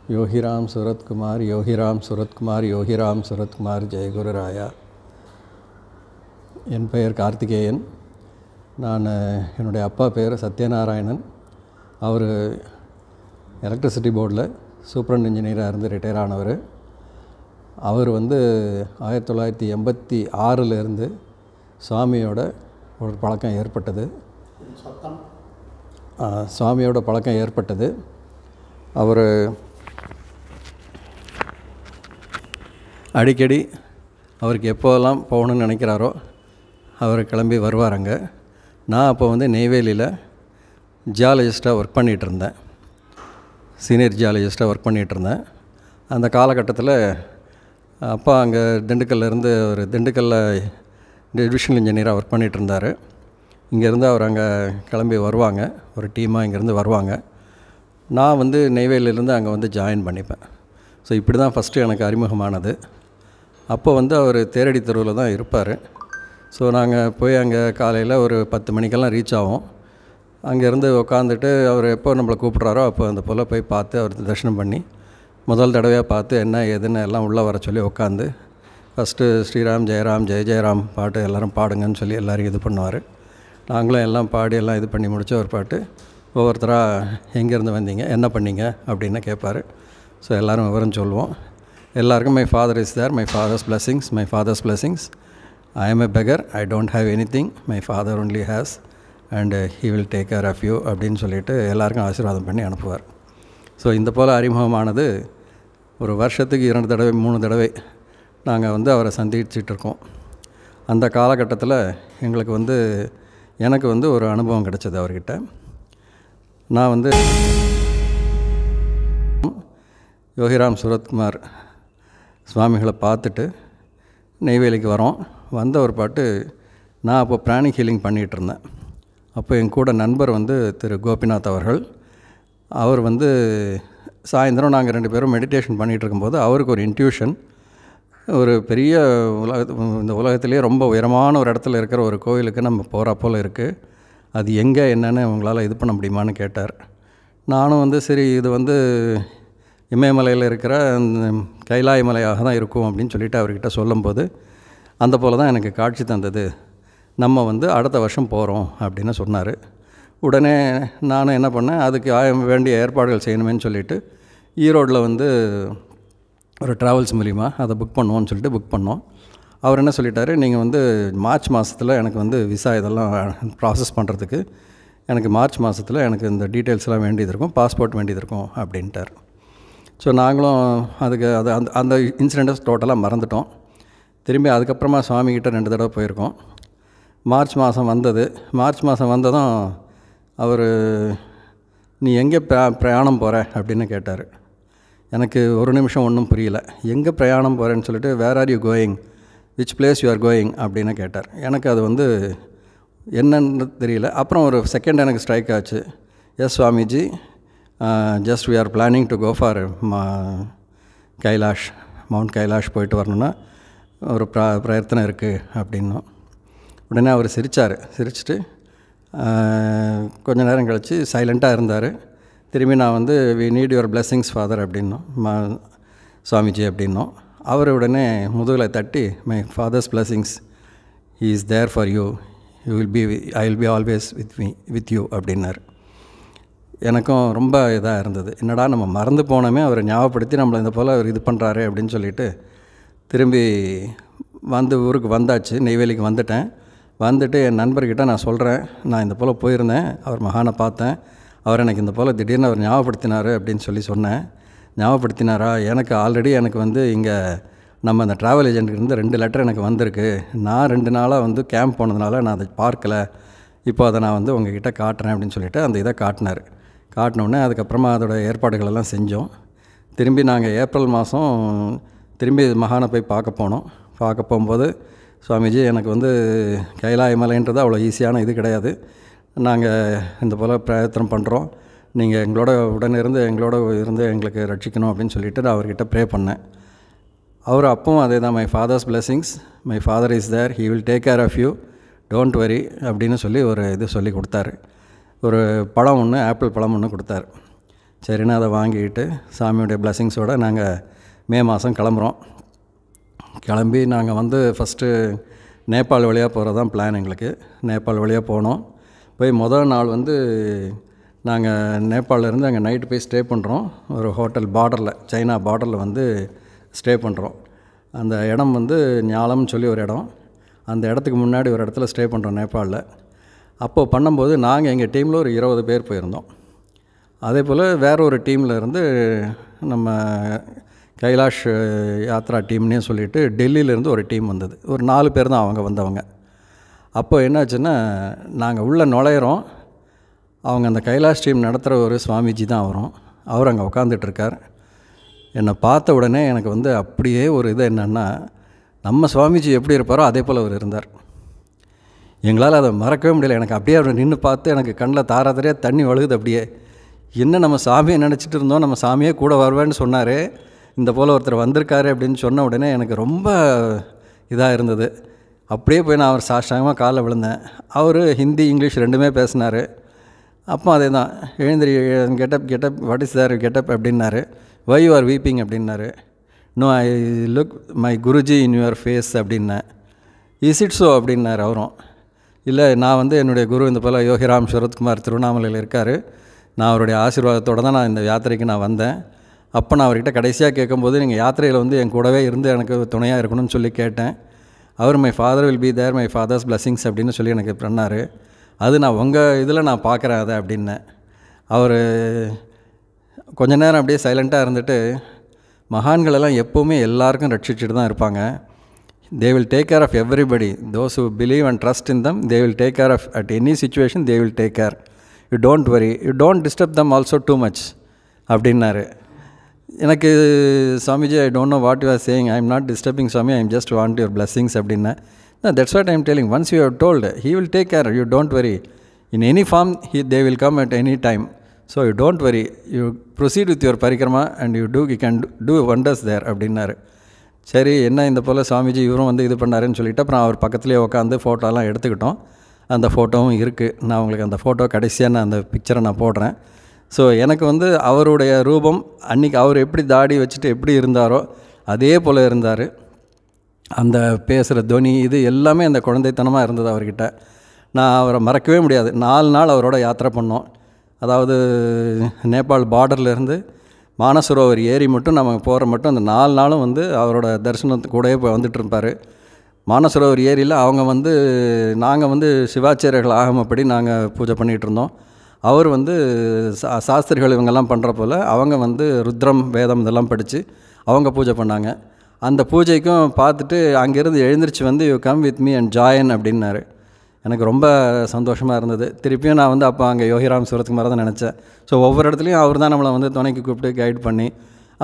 யோகிராம் சுரத்குமார் யோகிராம் சுரத்குமார் யோகிராம் சுரத்குமார் ஜெயகுருராயா. என் பெயர் கார்த்திகேயன். நான் என்னுடைய அப்பா பேர் சத்யநாராயணன். அவர் எலக்ட்ரிசிட்டி போர்டில் சூப்பரண்ட் இன்ஜினியராக இருந்து ரிட்டையர் ஆனவர். அவர் 1986 சுவாமியோட ஒரு பழக்கம் ஏற்பட்டது. அவர் அடிக்கடி அவருக்கு எப்போதெல்லாம் போகணுன்னு நினைக்கிறாரோ அவர் கிளம்பி வருவாருங்க. நான் அப்போ நெய்வேலியில் ஜியாலஜிஸ்ட்டாக ஒர்க் பண்ணிகிட்ருந்தேன். சீனியர் ஜியாலஜிஸ்ட்டாக ஒர்க் பண்ணிகிட்ருந்தேன். அந்த காலகட்டத்தில் அப்பா அங்கே திண்டுக்கல்லில் டிவிஷனல் இன்ஜினியராக ஒர்க் பண்ணிகிட்ருந்தார். இங்கேருந்து அவர் அங்கே கிளம்பி வருவாங்க, ஒரு டீமாக இங்கேருந்து வருவாங்க. நான் நெய்வேலியிலேருந்து அங்கே ஜாயின் பண்ணிப்பேன். ஸோ இப்படி தான் ஃபஸ்ட்டு எனக்கு அறிமுகமானது. அப்போ அவர் தேரடி தெருவில் தான் இருப்பார். ஸோ நாங்கள் போய் அங்கே காலையில் ஒரு 10 மணிக்கெல்லாம் ரீச் ஆகும். அங்கேருந்து உட்காந்துட்டு அவர் எப்போ நம்மளை கூப்பிட்றாரோ அப்போ அந்த போல் போய் பார்த்து அவர் தரிசனம் பண்ணி முதல் தடவையாக பார்த்து என்ன ஏதுன்னு எல்லாம் உள்ளே வர சொல்லி உட்காந்து ஃபஸ்ட்டு ஸ்ரீராம் ஜெயராம் ஜெய ஜெயராம் பாட்டு எல்லோரும் பாடுங்கன்னு சொல்லி எல்லோரும் இது பண்ணுவார். நாங்களும் எல்லாம் பாடி எல்லாம் இது பண்ணி முடித்த ஒரு பாட்டு ஒவ்வொருத்தராக எங்கேருந்து வந்தீங்க, என்ன பண்ணீங்க அப்படின்னு கேட்பார். ஸோ எல்லோரும் விவரம் சொல்லுவோம். எல்லாருக்கும் my father is there, my father's blessings. I am a beggar, I don't have any thing, my father only has and he will take care of you அப்படின்னு சொல்லிட்டு எல்லாருக்கும் ஆசீர்வாதம் பண்ணி அனுப்புவார். ஸோ இந்த போல் அறிமுகமானது ஒரு வருஷத்துக்கு 2 தடவை 3 தடவை நாங்கள் அவரை சந்திச்சிட்ருக்கோம். அந்த காலகட்டத்தில் எங்களுக்கு எனக்கு ஒரு அனுபவம் கிடச்சிது அவர்கிட்ட. நான் யோகிராம் சுரத்குமார் சுவாமிகளை பார்த்துட்டு நெய்வேலிக்கு வந்த ஒரு பாட்டு நான் அப்போ பிராணிக் ஹீலிங் பண்ணிகிட்ருந்தேன். அப்போ என் கூட நண்பர் திரு கோபிநாத் அவர்கள். அவர் சாயந்தரம் நாங்கள் 2 பேரும் மெடிடேஷன் பண்ணிகிட்டு இருக்கும்போது அவருக்கு ஒரு இன்ட்யூஷன், ஒரு பெரிய இந்த உலகத்திலேயே ரொம்ப உயரமான ஒரு இடத்துல இருக்கிற ஒரு கோயிலுக்கு நம்ம போகிறா போல் இருக்குது, அது எங்கே என்னென்னு உங்களால் இது பண்ண முடியுமான்னு கேட்டார். நானும் சரி இது இமயமலையில் இருக்கிற கைலாய மலையாக தான் இருக்கும் அப்படின்னு சொல்லிட்டு அவர்கிட்ட சொல்லும்போது அந்த போல் தான் எனக்கு காட்சி தந்தது. நம்ம அடுத்த வருஷம் போகிறோம் அப்படின்னு சொன்னார். உடனே நானும் என்ன பண்ணேன், அதுக்கு வேண்டிய ஏற்பாடுகள் செய்யணுமேன்னு சொல்லிவிட்டு ஈரோடில் ஒரு ட்ராவல்ஸ் மூலிமா அதை புக் பண்ணுவோன்னு சொல்லிட்டு புக் பண்ணோம். அவர் என்ன சொல்லிட்டாரு, நீங்கள் மார்ச் மாதத்தில் எனக்கு விசா இதெல்லாம் ப்ராசஸ் பண்ணுறதுக்கு எனக்கு மார்ச் மாதத்தில் எனக்கு இந்த டீட்டெயில்ஸ்லாம் வேண்டியது இருக்கும், பாஸ்போர்ட் வேண்டியது இருக்கும் அப்படின்ட்டார். ஸோ நாங்களும் அதுக்கு அந்த இன்சிடெண்ட்டை டோட்டலாக மறந்துட்டோம். திரும்பி அதுக்கப்புறமா சுவாமிகிட்ட 2 தடவை போயிருக்கோம். மார்ச் மாதம் வந்ததும் அவர் நீ எங்கே பிரயாணம் போகிற அப்படின்னு கேட்டார். எனக்கு ஒரு நிமிஷம் ஒன்றும் புரியல. எங்கே பிரயாணம் போகிறேன்னு சொல்லிட்டு where are you going, which place you are going அப்படின்னு கேட்டார். எனக்கு அது என்னன்னு தெரியல. அப்புறம் ஒரு செகண்ட் எனக்கு ஸ்ட்ரைக் ஆச்சு. Yes Swamiji, just we are planning to go for mount Kailash போயிட்டு வரணுன்னா ஒரு பிரயத்தனம் இருக்குது அப்படின்னோம். உடனே அவர் சிரிச்சிட்டு கொஞ்ச நேரம் கழித்து சைலண்ட்டாக இருந்தார். திரும்பி நான் we need your blessings father அப்படின்னோம், சுவாமிஜி அப்படின்னோம். அவர் உடனே முதுகில் தட்டி my father's blessings, he is there for you, I will be always with you அப்படின்னார். எனக்கும் ரொம்ப இதாக இருந்தது. என்னடா நம்ம மறந்து போனோமே, அவரை ஞாபகப்படுத்தி நம்மளை இந்த போல் அவர் இது பண்ணுறாரு அப்படின்னு சொல்லிட்டு திரும்பி ஊருக்கு வந்தாச்சு. நெய்வேலிக்கு வந்துட்டு என் நண்பர்கிட்ட நான் சொல்கிறேன், நான் இந்த போல் போயிருந்தேன், அவர் மகானை பார்த்தேன், அவர் எனக்கு இந்த போல் திடீர்னு அவர் ஞாபகப்படுத்தினார் அப்படின்னு சொன்னேன். ஞாபகப்படுத்தினாரா? எனக்கு ஆல்ரெடி எனக்கு இங்கே நம்ம அந்த ட்ராவல் ஏஜென்ட்கிட்ட 2 லெட்டர் எனக்கு வந்திருக்கு. நான் 2 நாளாக கேம்ப் போனதுனால நான் அதை பார்க்கல, இப்போ அதை நான் உங்ககிட்ட காட்டுறேன் அப்படின்னு சொல்லிவிட்டு அந்த இதை காட்டினோடனே அதுக்கப்புறமா அதோடய ஏற்பாடுகளெல்லாம் செஞ்சோம். திரும்பி நாங்கள் ஏப்ரல் மாதம் திரும்பி மகானை போய் பார்க்க போகும்போது, சுவாமிஜி எனக்கு கைலாய மலைன்றது அவ்வளோ ஈஸியான இது கிடையாது, நாங்கள் இந்த போல் பிரயத்தனம் பண்ணுறோம், நீங்கள் எங்களோட இருந்து எங்களுக்கு ரட்சிக்கணும் அப்படின்னு சொல்லிவிட்டு நான் அவர்கிட்ட ப்ரே பண்ணேன். அவர் அப்பவும் அதே தான், my father's blessings, my father is there, he will take care of you, don't worry அப்படின்னு சொல்லி ஒரு இது சொல்லி கொடுத்தாரு. ஒரு பழம் ஒன்று, ஆப்பிள் பழம் ஒன்று கொடுத்தார். சரின்னு அதை வாங்கிட்டு சாமியோடைய பிளெஸிங்ஸோடு நாங்கள் மே மாதம் கிளம்புறோம். கிளம்பி நாங்கள் வந்து ஃபஸ்ட்டு நேபாள் வழியாக போகிறது தான் பிளான் எங்களுக்கு. நேபாள் வழியாக போனோம். போய் முதல் நாள் வந்து நாங்கள் நேபாளிலேருந்து அங்கே நைட்டு போய் ஸ்டே பண்ணுறோம். ஒரு ஹோட்டல் பார்டரில், சைனா பார்டரில் வந்து ஸ்டே பண்ணுறோம். அந்த இடம் வந்து ஞாலம்னு சொல்லி ஒரு இடம். அந்த இடத்துக்கு முன்னாடி ஒரு இடத்துல ஸ்டே பண்ணுறோம் நேபாளில். அப்போது பண்ணும்போது நாங்கள் எங்கள் டீமில் ஒரு 20 பேர் போயிருந்தோம். அதே போல் வேறு ஒரு டீமில் இருந்து நம்ம கைலாஷ் யாத்ரா டீம்னே சொல்லிவிட்டு டெல்லியிலேருந்து ஒரு டீம் வந்தது. ஒரு 4 பேர் தான் அவங்க வந்தவங்க. அப்போ என்னாச்சுன்னா, நாங்கள் உள்ளே நுழையிறோம். அவங்க அந்த கைலாஷ் டீம் நடத்துகிற ஒரு சுவாமிஜி தான் வரும். அவர் அங்கே உட்காந்துட்ருக்கார். என்னை பார்த்த உடனே எனக்கு வந்து அப்படியே ஒரு இது என்னென்னா, நம்ம சுவாமிஜி எப்படி இருப்பாரோ அதே போல் அவர் இருந்தார். எங்களால் அதை மறக்கவே முடியல. எனக்கு அப்படியே அவர் நின்று பார்த்து எனக்கு கண்ணில் தாராதாரியாக தண்ணி வழுகுது. அப்படியே என்ன நம்ம சாமியை நினச்சிட்டு இருந்தோம், நம்ம சாமியே கூட வருவேன்னு சொன்னார், இந்த போல் ஒருத்தர் வந்திருக்காரு அப்படின்னு சொன்ன உடனே எனக்கு ரொம்ப இதாக இருந்தது. அப்படியே போய் நான் அவர் சாஷ்டாங்கமாக காலில் விழுந்தேன். அவர் ஹிந்தி இங்கிலீஷ் ரெண்டுமே பேசினார். அப்போ அதே தான், எழுந்திரி, get up what is there get up அப்படின்னாரு. வை யூ ஆர் வீப்பிங் அப்படின்னாரு. No, I look my Guruji in your face அப்படின்னேன். இஸ் இட் ஸோ அப்படின்னாரு அவரும். இல்லை, நான் வந்து என்னுடைய குரு இந்த போல் யோகிராம் சுரத்குமார் திருவண்ணாமலையில் இருக்கார், நான் அவருடைய ஆசீர்வாதத்தோடு தான் நான் இந்த யாத்திரைக்கு நான் வந்தேன். அப்போ நான் அவர்கிட்ட கடைசியாக கேட்கும்போது, நீங்கள் யாத்திரையில் வந்து என் கூடவே இருந்து எனக்கு துணையாக இருக்கணும்னு சொல்லி கேட்டேன். அவர் my father will be there, my father's blessings அப்படின்னு சொல்லி எனக்கு பண்ணார். அது நான் உங்கள் இதில் நான் பார்க்குறேன் அதை அப்படின்னேன். அவர் கொஞ்ச நேரம் அப்படியே சைலண்ட்டாக இருந்துட்டு, மகான்களெல்லாம் எப்போவுமே எல்லாருக்கும் ரட்சிச்சுட்டு தான் இருப்பாங்க. They will take care of everybody. Those who believe and trust in them, they will take care of at any situation, they will take care. You don't worry, you don't disturb them also too much அப்படின்னாரு. எனக்கு Swamiji, I don't know what you are saying, I am not disturbing Swami, I am just want your blessings அப்படின்னேன். That's what I am telling, once you have told he will take care, you don't worry. In any form they will come at any time. So you don't worry, you proceed with your parikrama and you can do wonders there அப்படின்னாரு. சரி, என்ன இந்த போல் சாமிஜி இவரும் வந்து இது பண்ணாருன்னு சொல்லிவிட்டு அப்புறம் அவர் பக்கத்துலேயே உட்காந்து ஃபோட்டோலாம் எடுத்துக்கிட்டோம். அந்த ஃபோட்டோவும் இருக்குது. நான் உங்களுக்கு அந்த ஃபோட்டோ கடைசியாக நான் அந்த பிக்சரை நான் போடுறேன். ஸோ எனக்கு வந்து அவருடைய ரூபம் அன்றைக்கி அவர் எப்படி தாடி வச்சுட்டு எப்படி இருந்தாரோ அதே போல் இருந்தார். அந்த பேசுகிற துவனி இது எல்லாமே அந்த குழந்தைத்தனமாக இருந்தது அவர்கிட்ட. நான் அவரை மறக்கவே முடியாது. 4 நாள் அவரோட யாத்திரை பண்ணோம். அதாவது நேபாள் பார்டர்லேருந்து மானசரோவர் ஏரி மட்டும் நம்ம போகிற மட்டும் அந்த 4 நாளும் வந்து அவரோட தரிசனத்து கூடயே போய் வந்துட்டு இருப்பார். மானசரோவர் ஏரியில் அவங்க வந்து நாங்கள் வந்து சிவாச்சாரியர்கள் ஆகமப்படி நாங்கள் பூஜை பண்ணிகிட்டு இருந்தோம். அவர் வந்து சாஸ்திரிகள் இவங்கெல்லாம் பண்ணுற போல் அவங்க வந்து ருத்ரம் வேதம் இதெல்லாம் படித்து அவங்க பூஜை பண்ணாங்க. அந்த பூஜைக்கும் பார்த்துட்டு அங்கேருந்து எழுந்திரிச்சு வந்து you come with me and join அப்படின்னாரு. எனக்கு ரொம்ப சந்தோஷமாக இருந்தது. திருப்பியும் நான் வந்து அப்போ அங்கே யோகிராம் சுரத்குமார் தான் நினச்சேன். ஸோ ஒவ்வொரு இடத்துலையும் அவர் தான் நம்மளை வந்து துணைக்கு கூப்பிட்டு கைட் பண்ணி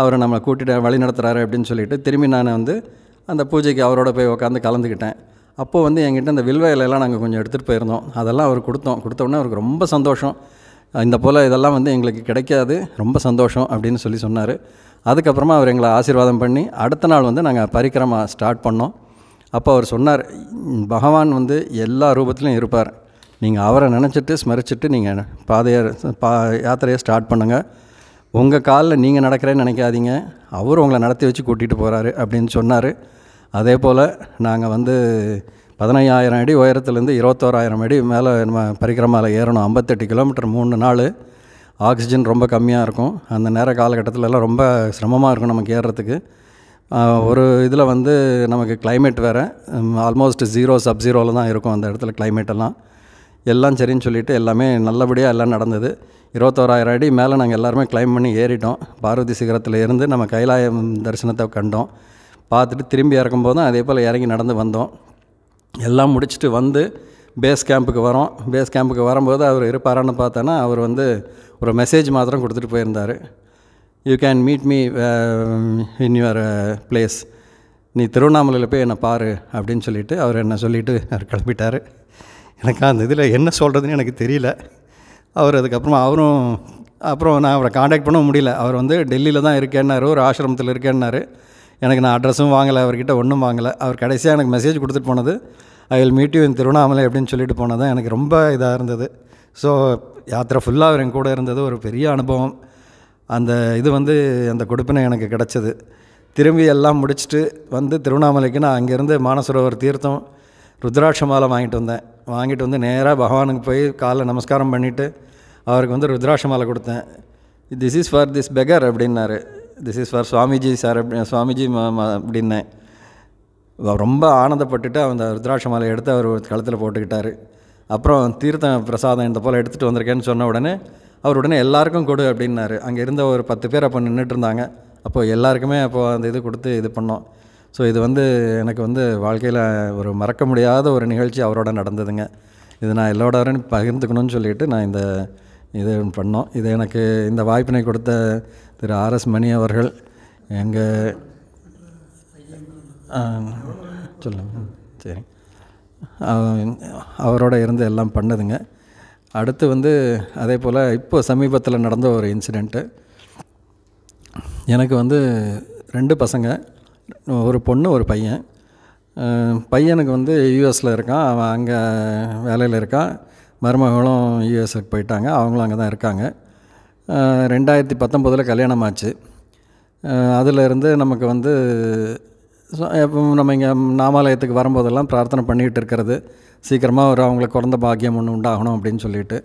அவரை நம்மளை கூட்டிகிட்டு வழி நடத்துகிறாரு அப்படின்னு சொல்லிட்டு திரும்பி நான் வந்து அந்த பூஜைக்கு அவரோட போய் உட்காந்து கலந்துக்கிட்டேன். அப்போது வந்து என்கிட்ட இந்த வில்வ இலையெல்லாம் நாங்கள் கொஞ்சம் எடுத்துகிட்டு போயிருந்தோம். அதெல்லாம் அவர் கொடுத்தோடனே அவருக்கு ரொம்ப சந்தோஷம். இந்த போல் இதெல்லாம் வந்து எங்களுக்கு கிடைக்காது, ரொம்ப சந்தோஷம் அப்படின்னு சொன்னார். அதுக்கப்புறமா அவர் எங்களை ஆசீர்வாதம் பண்ணி அடுத்த நாள் வந்து நாங்கள் பரிக்கிரமா ஸ்டார்ட் பண்ணோம். அப்போ அவர் சொன்னார், பகவான் வந்து எல்லா ரூபத்திலையும் இருப்பார், நீங்கள் அவரை நினச்சிட்டு ஸ்மரிச்சிட்டு நீங்கள் யாத்திரையை ஸ்டார்ட் பண்ணுங்கள். உங்கள் காலில் நீங்கள் நடக்கிறேன்னு நினைக்காதீங்க, அவர் உங்களை நடத்தி வச்சு கூட்டிகிட்டு போகிறாரு அப்படின்னு சொன்னார். அதே போல் நாங்கள் வந்து 15,000 அடி உயரத்துலேருந்து 21,000 அடி மேலே நம்ம பரிக்கிரமாவில் ஏறணும். 58 கிலோமீட்டர் 3 நாள். ஆக்சிஜன் ரொம்ப கம்மியாக இருக்கும். அந்த நேர காலகட்டத்திலலாம் ரொம்ப சிரமமாக இருக்கும் நமக்கு ஏறுறதுக்கு. ஒரு இதில் வந்து நமக்கு கிளைமேட் வேறு, ஆல்மோஸ்ட் சப்-0 தான் இருக்கும் அந்த இடத்துல கிளைமேட்டெல்லாம். எல்லாம் சரின்னு சொல்லிவிட்டு எல்லாமே நல்லபடியாக எல்லாம் நடந்தது. 21,000 அடி மேலே நாங்கள் எல்லாருமே கிளைம் பண்ணி ஏறிட்டோம். பார்வதி சிகரத்தில் இருந்து நம்ம கைலாயம் தரிசனத்தை கண்டோம். பார்த்துட்டு திரும்பி இறக்கும்போது தான் அதே போல் இறங்கி நடந்து வந்தோம். எல்லாம் முடிச்சுட்டு வந்து பேஸ் கேம்புக்கு வரோம். பேஸ் கேம்புக்கு வரும்போது அவர் இருப்பாரான்னு பார்த்தோன்னா அவர் வந்து ஒரு மெசேஜ் மாத்திரம் கொடுத்துட்டு போயிருந்தார். You can meet me in your place, நீ திருவண்ணாமலையில் போய் என்னை பாரு அப்படின்னு சொல்லிவிட்டு அவர் என்ன சொல்லிவிட்டு அவர் கிளம்பிட்டார். எனக்கு அந்த இதில் என்ன சொல்கிறதுன்னு எனக்கு தெரியல. அவர் அதுக்கப்புறமா அப்புறம் நான் அவரை காண்டாக்ட் பண்ண முடியல. அவர் வந்து டெல்லியில் தான் இருக்கேன்னாரு, ஒரு ஆசிரமத்தில் இருக்கேன்னாரு. எனக்கு நான் அட்ரஸும் வாங்கலை, அவர்கிட்ட ஒன்றும் வாங்கலை. அவர் கடைசியாக எனக்கு மெசேஜ் கொடுத்துட்டு போனது, I will meet you in Tiruvannamalai அப்படின்னு சொல்லிட்டு போனது எனக்கு ரொம்ப இதாக இருந்தது. ஸோ யாத்திரை ஃபுல்லாக அவர் என் கூட இருந்தது ஒரு பெரிய அனுபவம். அந்த இது வந்து அந்த கொடுப்பினை எனக்கு கிடச்சிது. திரும்பி எல்லாம் முடிச்சுட்டு வந்து திருவண்ணாமலைக்கு நான் அங்கேருந்து மானசரோவர் தீர்த்தம் ருத்ராட்ச மாலை வாங்கிட்டு வந்து நேராக பகவானுக்கு போய் காலைல நமஸ்காரம் பண்ணிவிட்டு அவருக்கு வந்து ருத்ராட்ச மாலை கொடுத்தேன். This is for this beggar அப்படின்னாரு. This is for Swamiji sir Swamiji அப்படின்னேன். ரொம்ப ஆனந்தப்பட்டுட்டு அந்த ருத்ராட்ச மாலையை எடுத்து அவர் கழுத்தில் போட்டுக்கிட்டார். அப்புறம் தீர்த்த பிரசாதம் இந்த போல் எடுத்துகிட்டு வந்திருக்கேன்னு சொன்ன உடனே அவர் உடனே எல்லாருக்கும் கொடு அப்படின்னாரு. அங்கே இருந்த ஒரு 10 பேர் அப்போ நின்றுட்டு இருந்தாங்க. அப்போது எல்லாருக்குமே அப்போது அந்த இது கொடுத்து இது பண்ணோம். ஸோ இது வந்து எனக்கு வந்து வாழ்க்கையில் ஒரு மறக்க முடியாத ஒரு நிகழ்ச்சி அவரோட நடந்ததுங்க. இது நான் எல்லோரோடையும் பகிர்ந்துக்கணும்னு சொல்லிட்டு நான் இந்த இது பண்ணோம். இது எனக்கு இந்த வாய்ப்பினை கொடுத்த திரு ஆர்எஸ் மணி அவர்கள் எங்கள் சொல்லுங்க. சரி, அவரோட இருந்து எல்லாம் பண்ணதுங்க. அடுத்து வந்து அதே போல் இப்போ சமீபத்தில் நடந்த ஒரு இன்சிடெண்ட்டு. எனக்கு வந்து 2 பசங்க, ஒரு பொண்ணு ஒரு பையன். பையனுக்கு வந்து யூஎஸில் இருக்கான், அவன் அங்கே வேலையில் இருக்கான். மருமகளும் யூஎஸ்க்கு போயிட்டாங்க, அவங்களும் அங்கே தான் இருக்காங்க. 2019 கல்யாணம் ஆச்சு. அதிலிருந்து நமக்கு வந்து எப்போ நம்ம இங்கே நாமாலயத்துக்கு வரும்போதெல்லாம் பிரார்த்தனை பண்ணிகிட்டு இருக்கிறது, சீக்கிரமாக அவங்களுக்கு குழந்த பாக்கியம் ஒன்று உண்டாகணும் அப்படின்னு சொல்லிட்டு.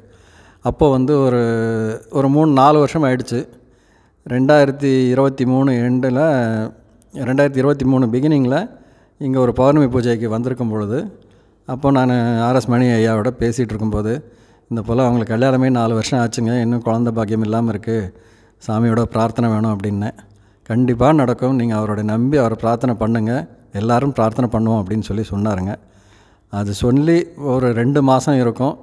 அப்போது வந்து ஒரு 3-4 வருஷம் ஆயிடுச்சு. 2023 எண்டில் 2023 பிகினிங்கில் இங்கே ஒரு பௌர்ணமி பூஜைக்கு வந்திருக்கும் பொழுது, அப்போ நான் ஆர்எஸ் மணி ஐயாவோட பேசிகிட்டு இருக்கும்போது, இந்த போல் அவங்களுக்கு கல்யாணமே 4 வருஷம் ஆச்சுங்க, இன்னும் குழந்த பாக்கியம் இல்லாமல் இருக்குது, சாமியோட பிரார்த்தனை வேணும் அப்படின்னேன். கண்டிப்பாக நடக்கும், நீங்கள் அவரோட நம்பி அவரை பிரார்த்தனை பண்ணுங்கள், எல்லோரும் பிரார்த்தனை பண்ணுவோம் அப்படின்னு சொல்லி சொன்னாருங்க. அது சொல்லி ஒரு 2 மாதம் இருக்கும்,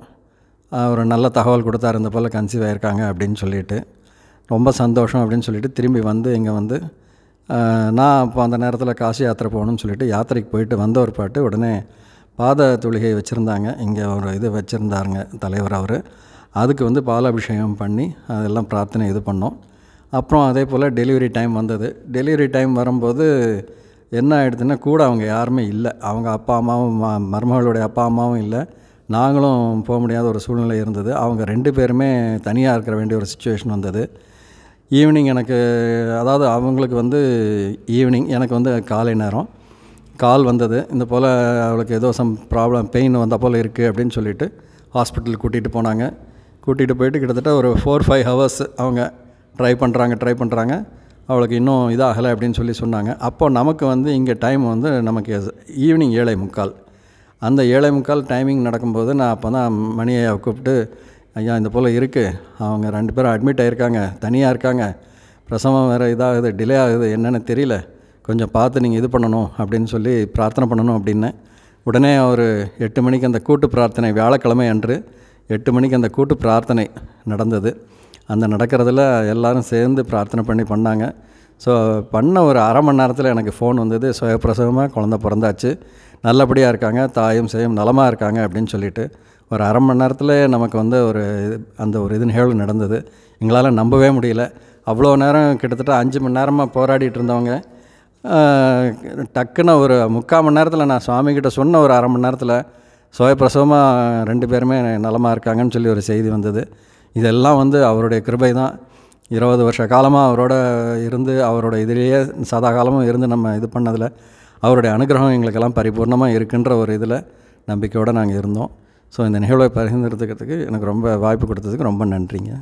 ஒரு நல்ல தகவல் கொடுத்தாரு, இந்த போல் கன்சீவ் ஆகிருக்காங்க அப்படின்னு சொல்லிட்டு. ரொம்ப சந்தோஷம் அப்படின்னு சொல்லிட்டு திரும்பி வந்து இங்கே வந்து நான் அப்போ அந்த நேரத்தில் காசி யாத்திரை போகணும்னு சொல்லிட்டு யாத்திரைக்கு போயிட்டு வந்த ஒரு பாட்டு உடனே பாத துளிகை வச்சுருந்தாங்க. இங்கே ஒரு இது வச்சுருந்தாருங்க தலைவர் அவர். அதுக்கு வந்து பாலாபிஷேகம் பண்ணி அதெல்லாம் பிரார்த்தனை இது பண்ணோம். அப்புறம் அதே போல் டெலிவரி டைம் வந்தது. டெலிவரி டைம் வரும்போது என்ன ஆகிடுதுன்னா, கூட அவங்க யாருமே இல்லை. அவங்க அப்பா அம்மாவும் மருமகளுடைய அப்பா அம்மாவும் இல்லை, நாங்களும் போக முடியாத ஒரு சூழ்நிலை இருந்தது. அவங்க 2 பேருமே தனியாக இருக்கிற வேண்டிய ஒரு சிச்சுவேஷன் வந்தது. ஈவினிங் எனக்கு, அதாவது அவங்களுக்கு வந்து ஈவினிங், எனக்கு வந்து காலை நேரம் கால் வந்தது. இந்த போல் அவளுக்கு ஏதோ சம் ப்ராப்ளம், பெயின் வந்த போல் இருக்குது அப்படின்னு சொல்லிட்டு ஹாஸ்பிட்டலுக்கு கூட்டிகிட்டு போனாங்க. கூட்டிகிட்டு போயிட்டு கிட்டத்தட்ட ஒரு 4-5 ஹவர்ஸ் அவங்க ட்ரை பண்ணுறாங்க. அவளுக்கு இன்னும் இதாகலை அப்படின்னு சொல்லி சொன்னாங்க. அப்போது நமக்கு வந்து இங்கே டைம் வந்து நமக்கு ஈவினிங் 7:45. அந்த 7:45 டைமிங் நடக்கும்போது நான் அப்போ தான் மணியை கூப்பிட்டு, ஐயா இந்த போல் இருக்குது, அவங்க 2 பேரும் அட்மிட் ஆகிருக்காங்க, தனியாக இருக்காங்க, பிரசவம் வேறு இதாகுது, டிலே ஆகுது, என்னென்னு தெரியல, கொஞ்சம் பார்த்து நீங்கள் இது பண்ணணும் அப்படின்னு சொல்லி பிரார்த்தனை பண்ணணும் அப்படின்னேன். உடனே ஒரு 8 மணிக்கு அந்த கூட்டு பிரார்த்தனை, வியாழக்கிழமை அன்று 8 மணிக்கு அந்த கூட்டு பிரார்த்தனை நடந்தது. அந்த நடக்கிறதுல எல்லோரும் சேர்ந்து பிரார்த்தனை பண்ணாங்க. ஸோ பண்ண ஒரு அரை மணி நேரத்தில் எனக்கு ஃபோன் வந்தது, சுயப்பிரசவமாக குழந்த பிறந்தாச்சு, நல்லபடியாக இருக்காங்க, தாயும் சேயும் நலமாக இருக்காங்க அப்படின்னு சொல்லிட்டு. ஒரு அரை மணி நேரத்தில் நமக்கு வந்து அந்த ஒரு நிகழ்வு நடந்தது. எங்களால் நம்பவே முடியல. அவ்வளோ நேரம் கிட்டத்தட்ட 5 மணி நேரமாக போராடிட்டு இருந்தவங்க டக்குன்னு ஒரு 3/4 மணி நேரத்தில், நான் சுவாமிகிட்ட சொன்ன ஒரு அரை மணி நேரத்தில் சுயப்பிரசவமாக 2 பேருமே நலமாக இருக்காங்கன்னு சொல்லி ஒரு செய்தி வந்தது. இதெல்லாம் வந்து அவருடைய கிருபை தான். 20 வருஷ காலமாக அவரோட இருந்து, அவரோட இதிலேயே சதா காலமும் இருந்து நம்ம இது பண்ணதில் அவருடைய அனுகிரகம் எங்களுக்கெல்லாம் பரிபூர்ணமாக இருக்குன்ற ஒரு இதில் நம்பிக்கையோடு நாங்கள் இருந்தோம். ஸோ இந்த நிகழ்வை பகிர்ந்துக்கிறதுக்கு எனக்கு ரொம்ப வாய்ப்பு கொடுத்ததுக்கு ரொம்ப நன்றிங்க.